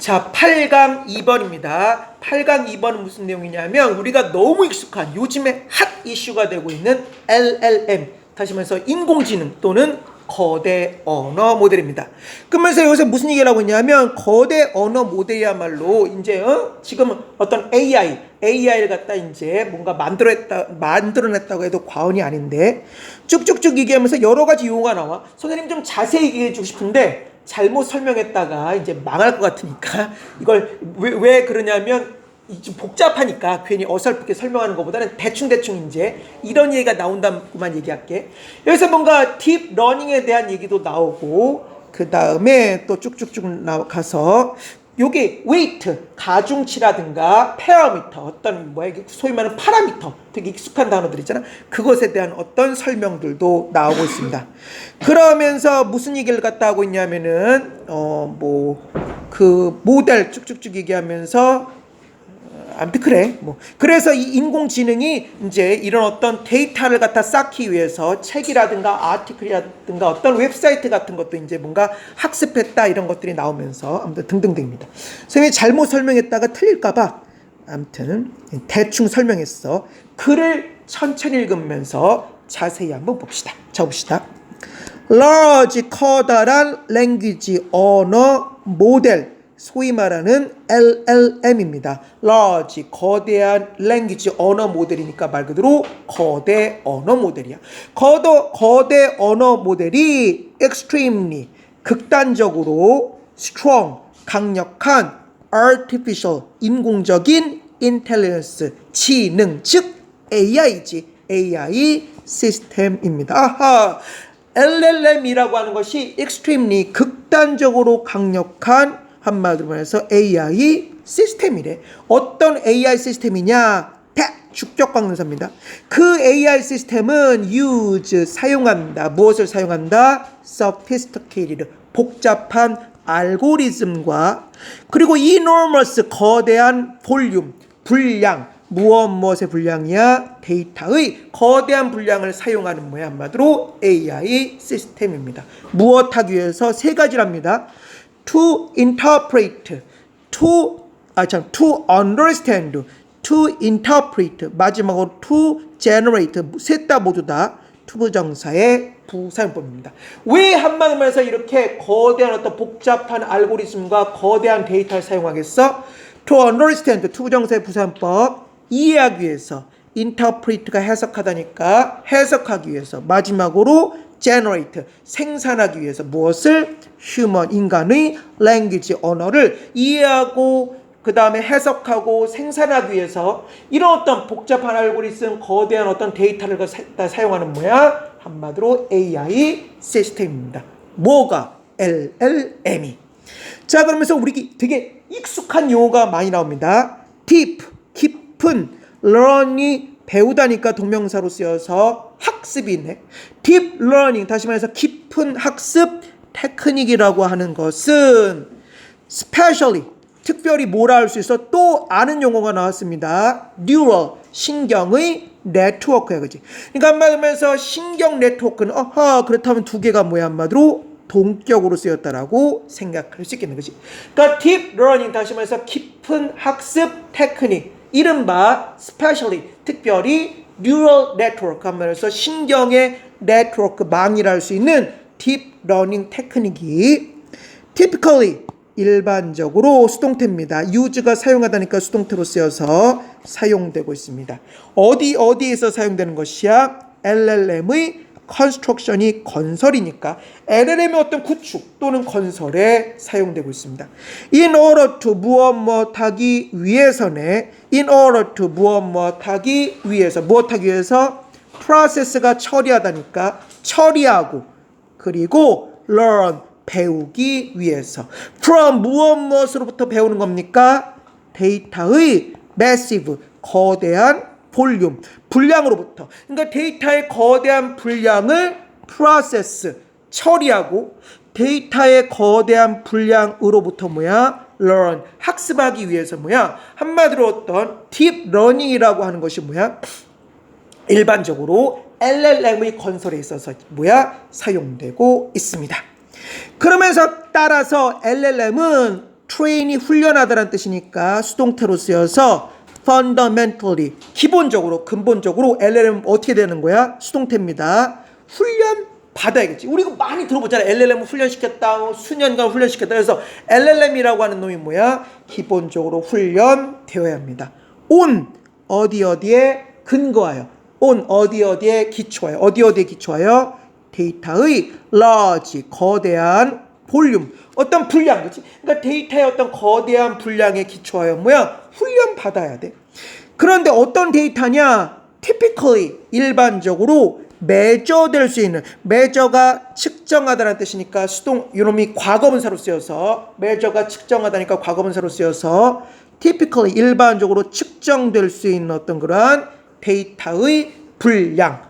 자, 8강 2번입니다. 8강 2번은 무슨 내용이냐면 우리가 너무 익숙한 요즘에 핫 이슈가 되고 있는 LLM, 다시 말해서 인공지능 또는 거대 언어 모델입니다. 그러면서 여기서 무슨 얘기를 하고 있냐면 거대 언어 모델이야말로 이제 지금 어떤 AI를 갖다 이제 뭔가 만들어냈다고 해도 과언이 아닌데 쭉쭉쭉 얘기하면서 여러 가지 용어가 나와. 선생님 좀 자세히 얘기해 주고 싶은데 잘못 설명했다가 이제 망할 것 같으니까 이걸 왜 그러냐면 좀 복잡하니까 괜히 어설프게 설명하는 것보다는 대충 이제 이런 얘기가 나온다고만 얘기할게. 여기서 뭔가 딥 러닝에 대한 얘기도 나오고 그 다음에 또 쭉쭉쭉 가서 요게 웨이트, 가중치라든가 페어미터, 어떤 소위 말하는 파라미터, 되게 익숙한 단어들 있잖아. 그것에 대한 어떤 설명들도 나오고 있습니다. 그러면서 무슨 얘기를 갖다 하고 있냐면은 그 모델 쭉쭉쭉 얘기하면서 아무튼 그래. 그래서 이 인공지능이 이제 이런 어떤 데이터를 갖다 쌓기 위해서 책이라든가 아티클이라든가 어떤 웹사이트 같은 것도 이제 뭔가 학습했다 이런 것들이 나오면서 아무튼 등등등입니다. 선생님이 잘못 설명했다가 틀릴까봐 아무튼 대충 설명했어. 글을 천천히 읽으면서 자세히 한번 봅시다. 적읍시다. large 커다란 language 언어 모델, 소위 말하는 LLM입니다. large, 거대한 language, 언어 모델이니까 말 그대로 거대 언어 모델이야. 거대 언어 모델이 extremely, 극단적으로 strong, 강력한 artificial, 인공적인 intelligence, 지능, 즉 AI지. AI 시스템입니다. 아하, LLM이라고 하는 것이 extremely, 극단적으로 강력한, 한마디로 말해서 AI 시스템이래. 어떤 AI 시스템이냐? 주격관계사입니다. 그 AI 시스템은 use, 사용한다. 무엇을 사용한다? sophisticated, 복잡한 알고리즘과 그리고 enormous, 거대한 볼륨, 분량, 무엇의 분량이야? 데이터의 거대한 분량을 사용하는 뭐야? 한마디로 AI 시스템입니다. 무엇하기 위해서 세 가지랍니다. to interpret, to understand, to interpret, 마지막으로 to generate, 셋 다 모두 다 투부정사의 부사용법입니다. 왜 한마디로 말해서 이렇게 거대한 어떤 복잡한 알고리즘과 거대한 데이터를 사용하겠어? to understand, 투부정사의 부사용법, 이해하기 위해서, interpret가 해석하다니까 해석하기 위해서, 마지막으로 generate, 생산하기 위해서 무엇을? human, 인간의 language, 언어를 이해하고 그 다음에 해석하고 생산하기 위해서 이런 어떤 복잡한 알고리즘, 거대한 어떤 데이터를 사용하는 뭐야? 한마디로 AI 시스템입니다. 뭐가? LLM이. 자, 그러면서 우리 되게 익숙한 용어가 많이 나옵니다. deep, 깊은, learn이 배우다니까 동명사로 쓰여서 학습이네. deep learning, 다시 말해서 깊은 학습 테크닉이라고 하는 것은 specially, 특별히 뭐라 할 수 있어? 또 아는 용어가 나왔습니다. neural, 신경의 네트워크야, 그지? 그러니까 한마디로 해서 신경 네트워크는 그렇다면 두 개가 뭐야? 한마디로 동격으로 쓰였다라고 생각할 수 있겠는 거지. 그러니까 deep learning, 다시 말해서 깊은 학습 테크닉, 이른바 specially, 특별히 neural network, 하면서 신경의 네트워크, 망이라 할 수 있는 deep learning 테크닉이 typically, 일반적으로 수동태입니다. use가 사용하다니까 수동태로 쓰여서 사용되고 있습니다. 어디에서 사용되는 것이야? LLM의 construction이 건설이니까 LLM의 어떤 구축 또는 건설에 사용되고 있습니다. in order to 무엇하기 위해서네. in order to 무엇하기 위해서. 무엇하기 위해서? process가 처리하다니까 처리하고 그리고 learn, 배우기 위해서. from 무엇으로부터 배우는 겁니까? 데이터의 massive, 거대한 볼륨, 분량으로부터. 그러니까 데이터의 거대한 분량을 process, 처리하고 데이터의 거대한 분량으로부터 뭐야? learn, 학습하기 위해서 뭐야? 한마디로 어떤 deep learning이라고 하는 것이 뭐야? 일반적으로 LLM의 건설에 있어서 뭐야? 사용되고 있습니다. 그러면서 따라서 LLM은 train이 훈련하다라는 뜻이니까 수동태로 쓰여서 fundamentally 기본적으로 근본적으로 LLM 어떻게 되는 거야? 수동태입니다. 훈련 받아야겠지. 우리 이거 많이 들어보잖아. LLM 훈련시켰다. 수년간 훈련시켰다. 그래서 LLM이라고 하는 놈이 뭐야? 기본적으로 훈련되어야 합니다. on 어디에 근거하여. on 어디에 기초하여. 어디에 기초하여? 데이터의 large 거대한 볼륨 어떤 분량 그렇지? 그러니까 데이터의 어떤 거대한 분량에 기초하여 뭐야? 훈련 받아야 돼. 그런데 어떤 데이터냐? typically 일반적으로 measure될 수 있는 measure가 측정하다는 뜻이니까 이놈이 과거분사로 쓰여서 measure가 측정하다니까 과거분사로 쓰여서 typically 일반적으로 측정될 수 있는 어떤 그러한 데이터의 분량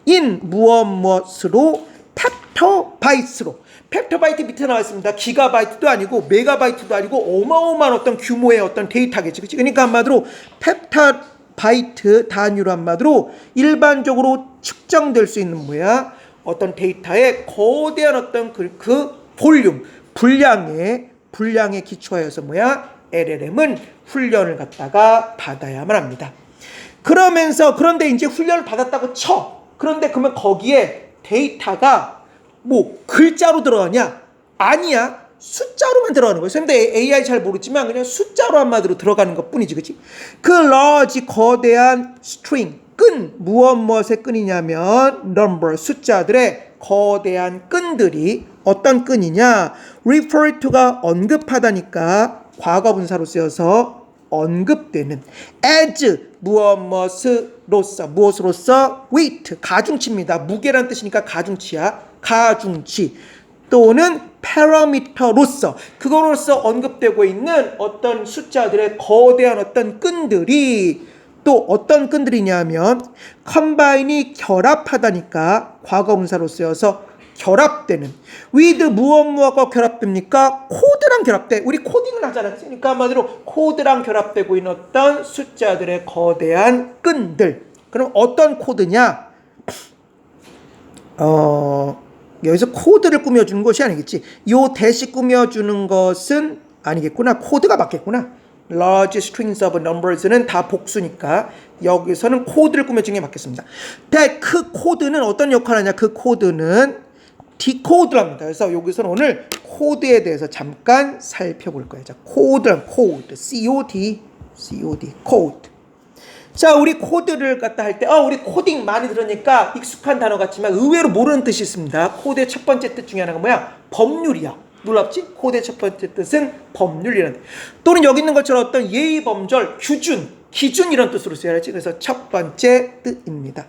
in 무엇으로 펩터바이트로 펩터바이트 밑에 나와 있습니다. 기가바이트도 아니고 메가바이트도 아니고 어마어마한 어떤 규모의 어떤 데이터겠지. 그치? 그러니까 한마디로 펩터바이트 단위로 한마디로 일반적으로 측정될 수 있는 뭐야? 어떤 데이터의 거대한 어떤 그 볼륨, 분량에 기초하여서 뭐야? LLM은 훈련을 갖다가 받아야만 합니다. 그런데 이제 훈련을 받았다고 쳐. 그런데 그러면 거기에 데이터가 뭐 글자로 들어가냐? 아니야. 숫자로만 들어가는 거예요. 근데 AI 잘 모르지만 그냥 숫자로 한마디로 들어가는 것 뿐이지. 그치? 그 large 거대한 string 무엇의 끈이냐면 number 숫자들의 거대한 끈들이 어떤 끈이냐? refer to가 언급하다니까 과거분사로 쓰여서 언급되는 as 무엇으로서 weight 가중치입니다. 무게란 뜻이니까 가중치야. 가중치 또는 parameter로서 그거로서 언급되고 있는 어떤 숫자들의 거대한 어떤 끈들이 또 어떤 끈들이냐면 combine이 결합하다니까 과거분사로 쓰여서 결합되는 with 무엇과 결합됩니까? 코드랑 결합돼. 우리 코딩을 하잖아. 그러니까 한마디로 코드랑 결합되고 있는 어떤 숫자들의 거대한 끈들. 그럼 어떤 코드냐? 여기서 코드를 꾸며주는 것이 아니겠지. 요 대시 꾸며주는 것은 아니겠구나. 코드가 맞겠구나. large strings of numbers는 다 복수니까 여기서는 코드를 꾸며주는 게 맞겠습니다. 그 코드는 어떤 역할을 하냐? 그 코드는 디코드랍니다. 그래서 여기서는 오늘 코드에 대해서 잠깐 살펴볼 거예요. 자, 코드란 코드, COD, 코드. 자, 우리 코드를 갖다 할 때, 우리 코딩 많이 들으니까 익숙한 단어 같지만 의외로 모르는 뜻이 있습니다. 코드의 첫 번째 뜻 중에 하나가 뭐야? 법률이야. 놀랍지? 코드의 첫 번째 뜻은 법률이라는. 또는 여기 있는 것처럼 어떤 예의 범절, 기준 이런 뜻으로 써야지. 그래서 첫 번째 뜻입니다.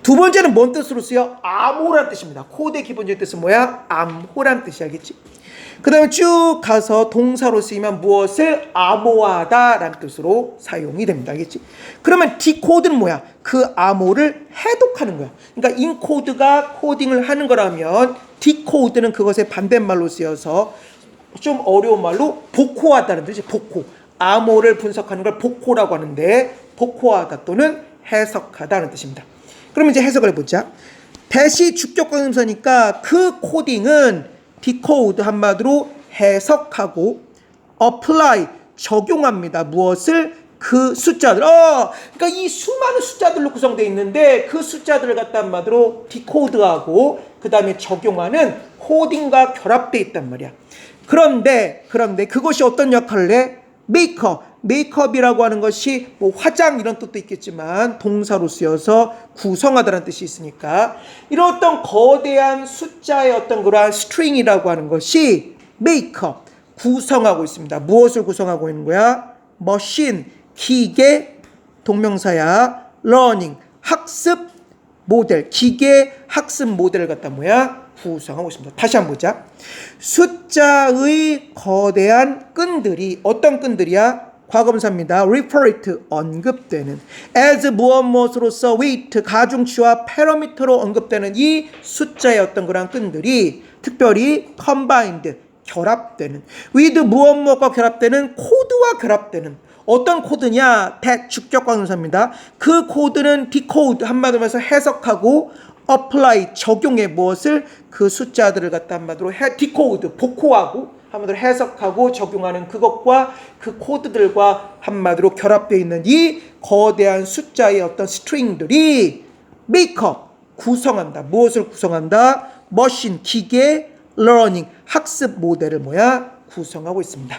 두 번째는 뭔 뜻으로 쓰여? 암호란 뜻입니다. 코드의 기본적인 뜻은 뭐야? 암호란 뜻이 알겠지? 그 다음에 쭉 가서 동사로 쓰이면 무엇을 암호하다라는 뜻으로 사용이 됩니다. 알겠지? 그러면 디코드는 뭐야? 그 암호를 해독하는 거야. 그러니까 인코드가 코딩을 하는 거라면 디코드는 그것의 반대말로 쓰여서 좀 어려운 말로 복호하다는 뜻이 복호. 암호를 분석하는 걸 복호라고 하는데 복호하다 또는 해석하다는 뜻입니다. 그럼 이제 해석을 해보자. 대시 주격관음사니까 그 코딩은 decode 한마디로 해석하고 apply 적용합니다. 무엇을? 그 숫자들. 그러니까 이 수많은 숫자들로 구성되어 있는데 그 숫자들을 갖다 한마디로 디코드하고 그 다음에 적용하는 코딩과 결합되어 있단 말이야. 그런데 그것이 어떤 역할을 해? 메이크업이라고 하는 것이 뭐 화장 이런 뜻도 있겠지만 동사로 쓰여서 구성하다는 뜻이 있으니까 이런 어떤 거대한 숫자의 어떤 그러한 스트링이라고 하는 것이 메이크업 구성하고 있습니다. 무엇을 구성하고 있는 거야? 머신 기계 동명사야. 러닝 학습 모델 기계 학습 모델을 갖다 뭐야? 구성하고 있습니다. 다시 한번 보자. 숫자의 거대한 끈들이 어떤 끈들이야? 과거분사입니다. refer to 언급되는 as 무엇으로서 weight 가중치와 parameter로 언급되는 이 숫자의 어떤 그런 끈들이 특별히 combined 결합되는 with 무엇과 결합되는 코드와 결합되는 어떤 코드냐? 주격관음사입니다. 그 코드는 decode 한마디로 해서 해석하고 apply 적용해 무엇을? 그 숫자들을 갖다 한마디로 decode 복호하고 한마디로 해석하고 적용하는 그것과 그 코드들과 한마디로 결합되어 있는 이 거대한 숫자의 어떤 스트링들이 메이크업, 구성한다. 무엇을 구성한다? 머신, 기계, 러닝, 학습 모델을 구성하고 있습니다.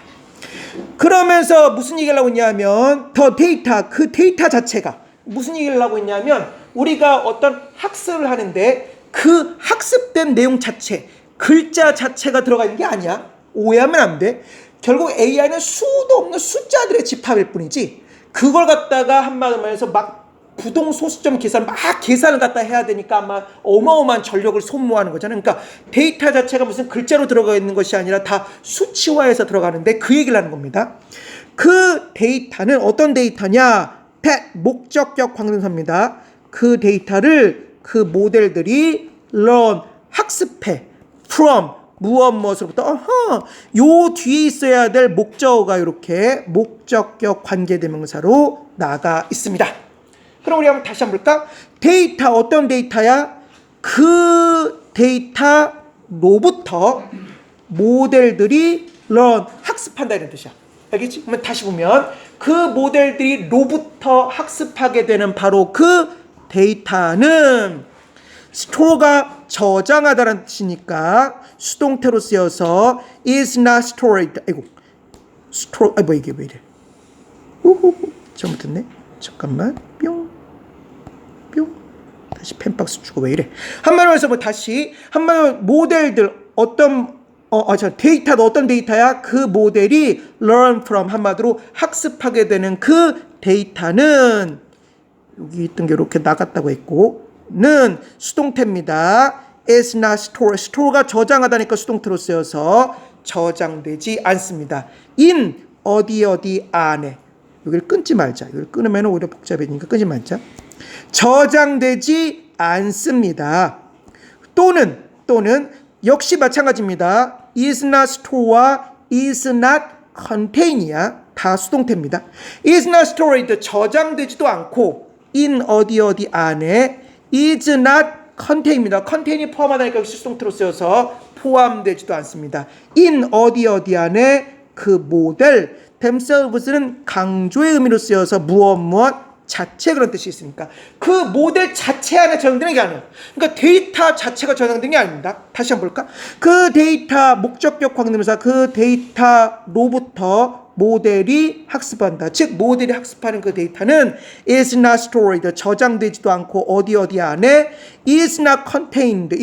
그러면서 무슨 얘기를 하고 있냐면 더 데이터, 그 데이터 자체가 무슨 얘기를 하고 있냐면 우리가 어떤 학습을 하는데 그 학습된 내용 자체, 글자 자체가 들어가 있는 게 아니야. 오해하면 안 돼. 결국 AI는 수도 없는 숫자들의 집합일 뿐이지 그걸 갖다가 한마디로 말해서 막 부동소수점 계산 막 계산을 갖다 해야 되니까 아마 어마어마한 전력을 소모하는 거잖아요. 그러니까 데이터 자체가 무슨 글자로 들어가 있는 것이 아니라 다 수치화해서 들어가는데 그 얘기를 하는 겁니다. 그 데이터는 어떤 데이터냐? 목적격 관계대명사입니다. 그 데이터를 그 모델들이 learn, 학습해, from, 무엇으로부터 요 뒤에 있어야 될 목적어가 이렇게 목적격 관계대명사로 나가 있습니다. 그럼 우리 한번 다시 한번 볼까? 데이터 어떤 데이터야? 그 데이터로부터 모델들이 learn, 학습한다 이런 뜻이야. 알겠지? 그러면 다시 보면 그 모델들이 로부터 학습하게 되는 바로 그 데이터는 store가 저장하다라는 뜻이니까 수동태로 쓰여서 is not stored. 아이고 store 이게 왜 이래? 잘못했네. 잠깐만 뿅 다시 펜박스 주고 왜 이래? 한마디로 해서 다시 한마디로 모델들 어떤 데이터도 어떤 데이터야? 그 모델이 learn from 한마디로 학습하게 되는 그 데이터는 여기 있던 게 이렇게 나갔다고 했고 는 수동태입니다. is not stored. store가 저장하다니까 수동태로 쓰여서 저장되지 않습니다. in 어디 안에 여기를 끊지 말자. 이걸 끊으면 오히려 복잡해지니까 끊지 말자. 저장되지 않습니다. 또는 역시 마찬가지입니다. is not store와 is not contain이야. 다 수동태입니다. is not stored 저장되지도 않고 in 어디 안에 is not contain입니다. contain이 포함하다니까 수동태로 쓰여서 포함되지도 않습니다. in 어디 안에 그 모델 themselves는 강조의 의미로 쓰여서 무엇 자체 그런 뜻이 있으니까 그 모델 자체 안에 저장되는 게 아니에요. 그러니까 데이터 자체가 저장된 게 아닙니다. 다시 한번 볼까? 그 데이터 목적격 관계대명사 그 데이터로부터 모델이 학습한다. 즉 모델이 학습하는 그 데이터는 is not stored 저장되지도 않고 어디 안에 is not contained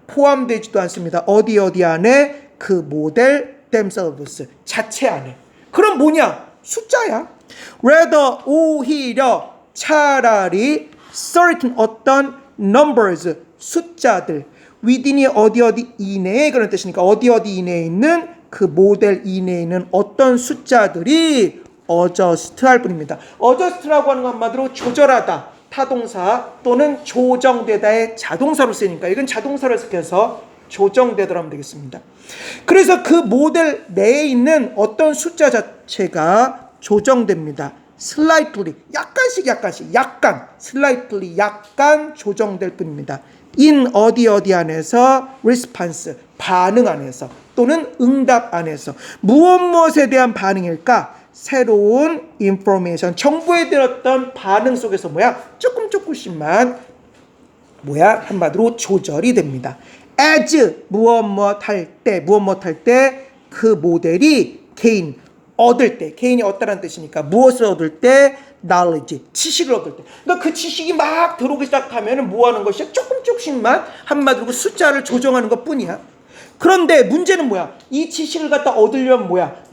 포함되지도 않습니다. 어디 안에 그 모델 themselves 자체 안에. 그럼 뭐냐? 숫자야. rather 오히려 차라리 certain 어떤 numbers 숫자들 within이 어디 이내에 그런 뜻이니까 어디 이내에 있는 그 모델 이내에 있는 어떤 숫자들이 adjust 할 뿐입니다. adjust라고 하는 건 한마디로 조절하다 타동사 또는 조정되다의 자동사로 쓰이니까 이건 자동사로 해석해서 조정되더라 하면 되겠습니다. 그래서 그 모델 내에 있는 어떤 숫자 자체가 조정됩니다. slightly 약간 조정될 뿐입니다. in 어디 안에서 response 반응 안에서 또는 응답 안에서 무엇에 대한 반응일까? 새로운 information 정보에 대한 어떤 반응 속에서 조금씩만 한마디로 조절이 됩니다. as 무엇 할 때 그 모델이 개인이 얻다라는 뜻이니까 무엇을 얻을 때 knowledge 지식을 얻을 때 그러니까 그 지식이 막 들어오기 시작하면 뭐 하는 것이야? 조금씩만 한마디로 숫자를 조정하는 것 뿐이야. 그런데 문제는 이 지식을 갖다 얻으려면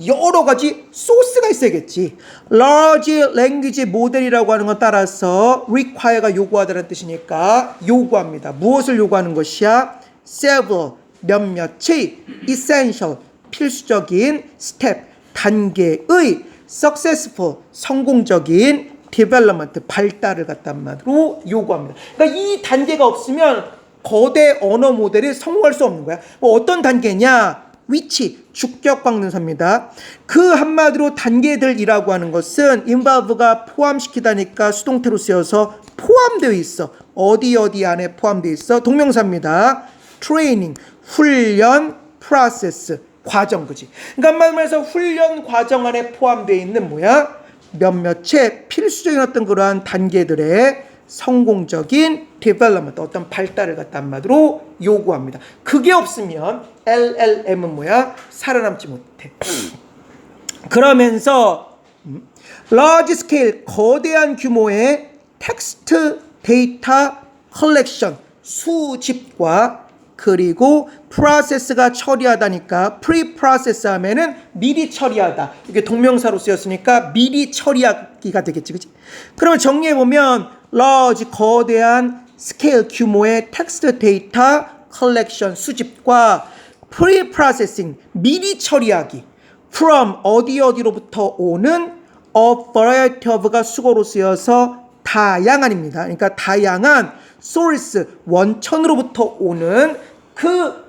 여러 가지 소스가 있어야겠지. large language model이라고 하는 건 따라서 require가 요구하다는 뜻이니까 요구합니다. 무엇을 요구하는 것이야? several 몇몇의 essential 필수적인 step 단계의 successful 성공적인 development 발달을 갖다 한마디로 요구합니다. 그러니까 이 단계가 없으면 거대 언어 모델이 성공할 수 없는 거야. 어떤 단계냐? 위치 주격 관계대명사입니다. 그 한마디로 단계들이라고 하는 것은 involve가 포함시키다니까 수동태로 쓰여서 포함되어 있어. 어디 안에 포함되어 있어? 동명사입니다. training 훈련 process 과정, 그지? 그러니까 한마디로 해서 훈련 과정 안에 포함되어 있는 뭐야? 몇몇의 필수적인 어떤 그러한 단계들의 성공적인 development, 어떤 발달을 갖다 한마디로 요구합니다. 그게 없으면 LLM은 뭐야? 살아남지 못해. 그러면서 large scale, 거대한 규모의 텍스트 데이터 컬렉션, 수집과 그리고 프로세스가 처리하다니까 프리프로세스 하면은 미리 처리하다. 이게 동명사로 쓰였으니까 미리 처리하기가 되겠지. 그치? 그러면 정리해보면 large, 거대한 스케일 규모의 텍스트 데이터 컬렉션, 수집과 프리프로세싱, 미리 처리하기. from, 어디로부터 오는 a variety of가 수거로 쓰여서 다양한입니다. 그러니까 다양한 source, 원천으로부터 오는 그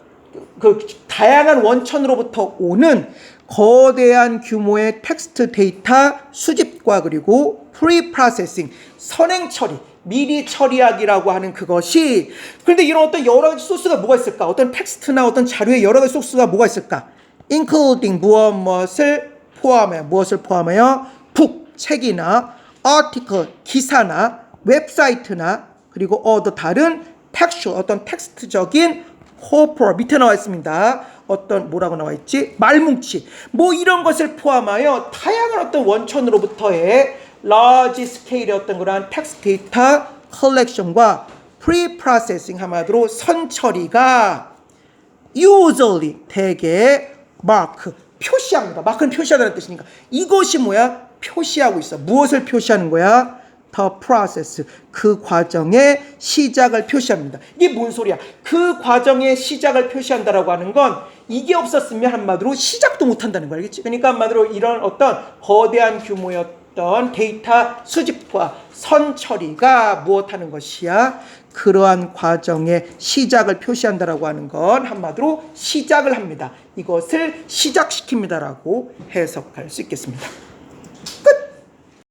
다양한 원천으로부터 오는 거대한 규모의 텍스트 데이터 수집과 그리고 프리프로세싱, 선행 처리, 미리 처리하기라고 하는 그것이. 그런데 이런 어떤 여러 가지 소스가 뭐가 있을까? 어떤 텍스트나 어떤 자료의 여러 가지 소스가 뭐가 있을까? including 무엇을 포함하여 북, 책이나 article, 기사나 웹사이트나 그리고 다른 textual, 어떤 텍스트적인 corpora, 밑에 나와 있습니다. 어떤 뭐라고 나와 있지? 말뭉치. 뭐 이런 것을 포함하여 다양한 어떤 원천으로부터의 large scale의 어떤 그러한 텍스트 데이터 컬렉션과 프리프로세싱 한마디로 선처리가 usually 대개 마크, 표시합니다. 마크는 표시하다는 뜻이니까 이것이 뭐야? 표시하고 있어. 무엇을 표시하는 거야? The process, 그 과정의 시작을 표시합니다. 이게 뭔 소리야? 그 과정의 시작을 표시한다라고 하는 건 이게 없었으면 한마디로 시작도 못한다는 거 알겠지? 그러니까 한마디로 이런 어떤 거대한 규모의 어떤 데이터 수집과 선처리가 무엇하는 것이야? 그러한 과정의 시작을 표시한다라고 하는 건 한마디로 시작을 합니다. 이것을 시작시킵니다라고 해석할 수 있겠습니다.